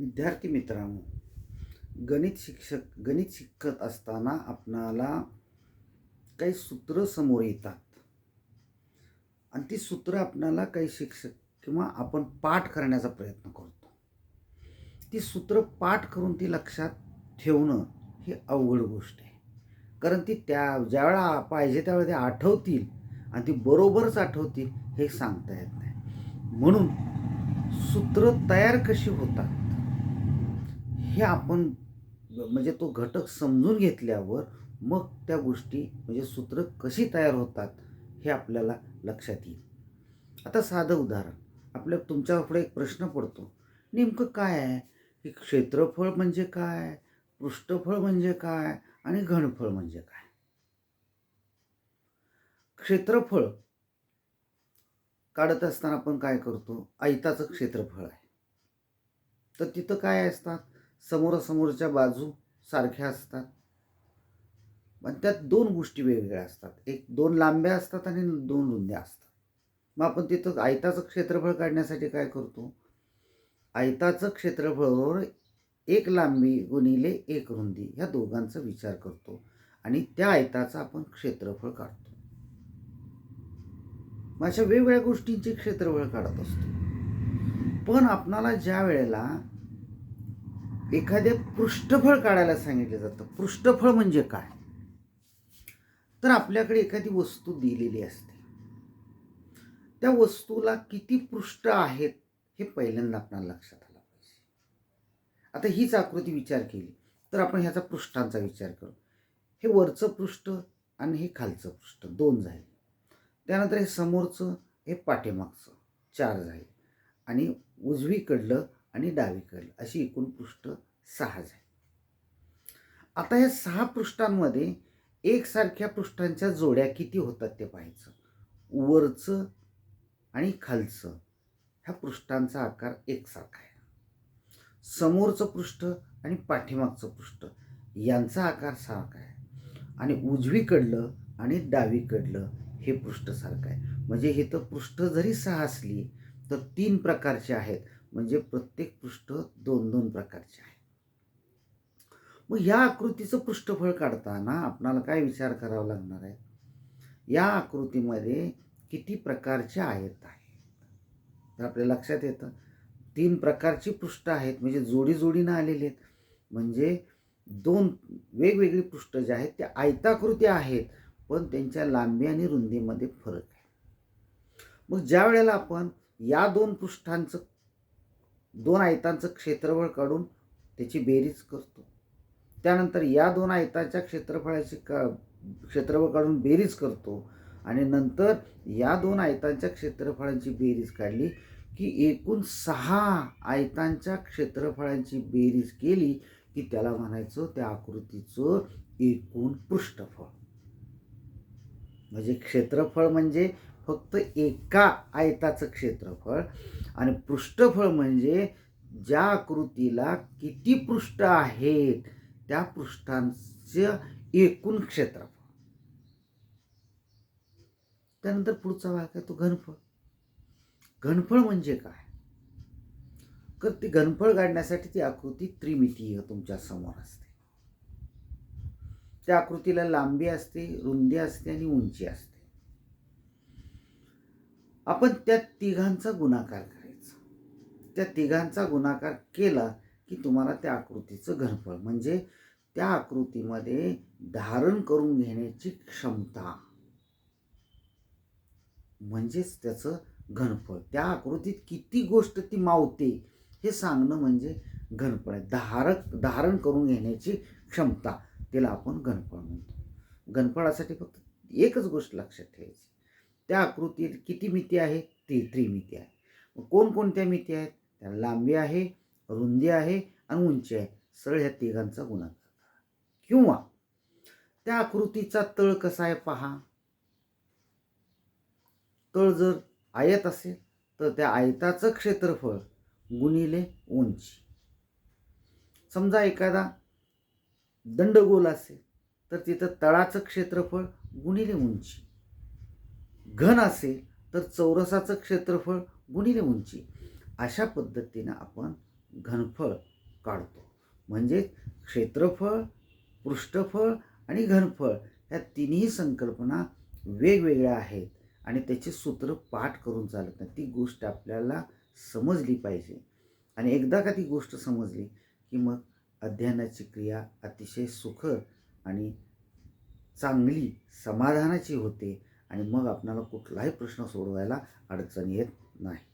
विद्यार्थी मित्रांनो, गणित शिकत असताना आपणाला काही सूत्र समोर येतात आणि ती सूत्र आपणाला काही शिक्षक किंवा आपण पाठ करण्याचा प्रयत्न करतो. ती सूत्र पाठ करून ती लक्षात ठेवणं ही अवघड गोष्ट आहे. कारण ती ज्यावेळेला पाहिजे त्यावेळेला ते आठवतील आणि ती बरोबरच आठवतील हे सांगता येत नाही. म्हणून सूत्र तयार कशी होतात हे आपण म्हणजे तो घटक समजून घेतल्यावर मग त्या गोष्टी म्हणजे सूत्र कशी तयार होतात हे आपल्याला लक्षात येईल. आता साधं उदाहरण, तुमच्यापुढे एक प्रश्न पडतो, नेमकं काय आहे की क्षेत्रफळ म्हणजे काय, पृष्ठफळ म्हणजे काय आणि घनफळ म्हणजे काय. क्षेत्रफळ काढत असताना आपण काय करतो, आयताचं क्षेत्रफळ आहे तर तिथं काय असतात, समोरासमोरच्या बाजू सारख्या असतात पण त्यात दोन गोष्टी वेगवेगळ्या असतात. एक दोन लांब्या असतात आणि दोन रुंद्या असतात. मग आपण तिथं आयताचं क्षेत्रफळ काढण्यासाठी काय करतो, आयताचं क्षेत्रफळ एक लांबी गुणिले एक रुंदी ह्या दोघांचा विचार करतो आणि त्या आयताचं आपण क्षेत्रफळ काढतो. मग अशा वेगवेगळ्या गोष्टींचे क्षेत्रफळ काढत असतो. पण आपणाला ज्या वेळेला एखादे पृष्ठफळ काढायला सांगितलं जातं, पृष्ठफळ म्हणजे काय, तर आपल्याकडे एखादी वस्तू दिलेली असते, त्या वस्तूला किती पृष्ठ आहेत हे पहिल्यांदा आपल्याला लक्षात आलं पाहिजे. आता हीच आकृती विचार केली तर आपण ह्याचा पृष्ठांचा विचार करू. हे वरचं पृष्ठ आणि हे खालचं पृष्ठ दोन झाले. त्यानंतर हे समोरचं, हे पाठीमागचं चार झाले आणि उजवीकडलं आणि डावीकडलं अशी एकूण पृष्ठ 6 झाली. आता या 6 पृष्ठांमध्ये एकसारख्या पृष्ठांच्या जोड्या किती होतात ते पाहायचं. वरचं आणि खालचं ह्या पृष्ठांचा आकार एकसारखा आहे. समोरचं पृष्ठ आणि पाठीमागचं पृष्ठ यांचा आकार सारखा आहे आणि उजवीकडलं आणि डावीकडलं हे पृष्ठ सारखं आहे. म्हणजे हे तर पृष्ठ जरी 6 असली तर 3 प्रकारचे आहेत, म्हणजे प्रत्येक पृष्ठ 2-2 प्रकारचे आहे. मग या आकृतीचं पृष्ठफळ काढताना आपणाला काय विचार करावा लागणार आहे, या आकृतीमध्ये किती प्रकारचे आयत आहेत. तर आपल्या लक्षात येतं 3 प्रकारची पृष्ठ आहेत, म्हणजे जोडी जोडीनं आलेली आहेत. म्हणजे 2 वेगवेगळी पृष्ठ जे आहेत ते आयताकृती आहेत पण त्यांच्या लांबी आणि रुंदीमध्ये फरक आहे. मग ज्या वेळेला आपण या 2 पृष्ठांचं 2 आयतांचं क्षेत्रफळ काढून त्याची बेरीज करतो, त्यानंतर या 2 आयताच्या क्षेत्रफळ काढून बेरीज करतो आणि नंतर या 2 आयतांच्या क्षेत्रफळांची बेरीज काढली की एकूण 6 आयतांच्या क्षेत्रफळांची बेरीज केली की त्याला म्हणायचं त्या आकृतीचं एकूण पृष्ठफळ. म्हणजे क्षेत्रफळ म्हणजे फक्त एका आयताचं क्षेत्रफळ आणि पृष्ठफळ म्हणजे ज्या आकृतीला किती पृष्ठ आहेत त्या पृष्ठांचं एकूण क्षेत्रफळ. त्यानंतर पुढचा भाग आहे तो घनफळ. घनफळ म्हणजे काय, तर ती घनफळ काढण्यासाठी ती आकृती त्रिमितीय तुमच्या समोर असते. त्या आकृतीला लांबी असते, रुंदी असते आणि उंची असते. आपण त्या तिघांचा गुणाकार करायचा. त्या तिघांचा गुणाकार केला की तुम्हाला त्या आकृतीचं घनफळ म्हणजे त्या आकृतीमध्ये धारण करून घेण्याची क्षमता म्हणजेच त्याचं घनफळ. त्या आकृतीत किती गोष्ट ती मावते हे सांगणं म्हणजे घनफळ आहे. धारण करून घेण्याची क्षमता त्याला आपण घनफळ म्हणतो. घनफळासाठी फक्त एकच गोष्ट लक्षात ठेवायची, त्या आकृतीत किती मिती आहेत, ती त्रिमिती आहे. मग कोणकोणत्या मिती आहेत, त्या लांबी आहे, रुंदी आहे आणि उंची आहे. सरळ ह्या तिघांचा गुणाकार करा. किंवा त्या आकृतीचा तळ कसा आहे पहा. तळ जर आयत असेल तर त्या आयताचं क्षेत्रफळ गुणिले उंची. समजा एखादा दंडगोल असेल तर तिथं तळाचं क्षेत्रफळ गुणिले उंची. घन असेल तर चौरसाचं क्षेत्रफळ गुणिले उंची. अशा पद्धतीनं आपण घनफळ काढतो. म्हणजे क्षेत्रफळ, पृष्ठफळ आणि घनफळ ह्या तिन्ही संकल्पना वेगवेगळ्या आहेत आणि त्याचे सूत्र पाठ करून चालत नाही. ती गोष्ट आपल्याला समजली पाहिजे आणि एकदा का ती गोष्ट समजली की मग अध्ययनाची क्रिया अतिशय सुखद आणि चांगली समाधानाची होते आणि मग आपल्याला कुठलाही प्रश्न सोडवायला अडचण येत नाही.